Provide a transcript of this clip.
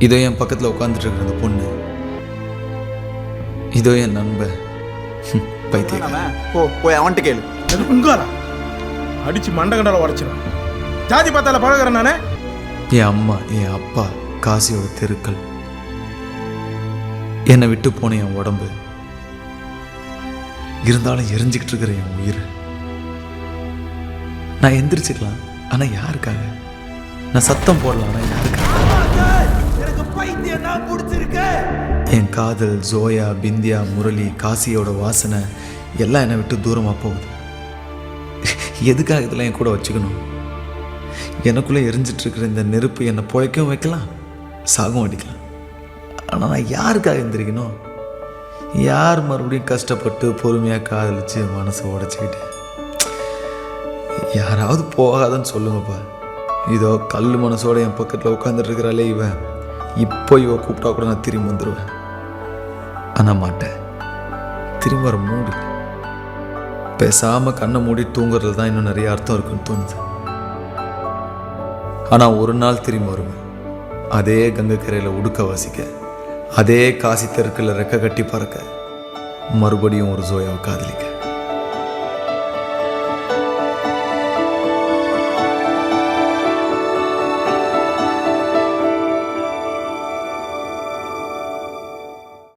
இதோ என் பக்கத்தில் உட்காந்துட்டு இருக்கிற அந்த பொண்ணு, இதோ என் நண்பன் பைத்தியம். போய் அவன்கிட்ட கேளு. உங்காரா அடிச்சு மண்டகண்டால உடச்சிடும். ஜாதி பார்த்தால பழகிறேன் நானே. என் அம்மா, என் அப்பா, காசியோட தெருக்கள், என்னை விட்டு போன என் உடம்பு, இருந்தாலும் எரிஞ்சுக்கிட்டு இருக்கிற என் உயிர். நான் எந்திரிச்சுக்கலாம், ஆனா யாருக்காக? நான் சத்தம் போடலாம், ஆனா யாருக்காக? என் காதல், ஜோயா, பிந்தியா, முரளி, காசியோட வாசனை எல்லாம் என்னை விட்டு தூரமாக போகுது. எதுக்காக இதெல்லாம் என் கூட வச்சுக்கணும்? எனக்குள்ளே எரிஞ்சிட்டு இருக்கிற இந்த நெருப்பு என்னை பிழைக்கவும் வைக்கலாம், சாகவும் அடிக்கலாம். ஆனால் நான் யாருக்காக எந்திரிக்கணும்? யார் மறுபடியும் கஷ்டப்பட்டு பொறுமையாக காதலிச்சு மனசை உடச்சிக்கிட்டு? யாராவது போகாதன்னு சொல்லுங்கப்பா. இதோ கல் மனசோட என் பக்கத்தில் உட்காந்துட்டு இருக்கிறாளே இவன், இப்போ இவ கூப்பிட்டா கூட நான் திரும்பி வந்துடுவேன். ஆனால் மாட்டேன். திரும்ப வர மூடு. பேசாமல் கண்ணை மூடி தூங்குறதுல தான் இன்னும் நிறைய அர்த்தம் இருக்குன்னு தோணுது. ஆனால் ஒரு நாள் திரும்பி வருவேன். அதே கங்கை கரையில் உடுக்க வாசிக்க, அதே காசி தெருக்கில் ரெக்க கட்டி பறக்க, மறுபடியும் ஒரு ஜோயாவை காதலிக்க.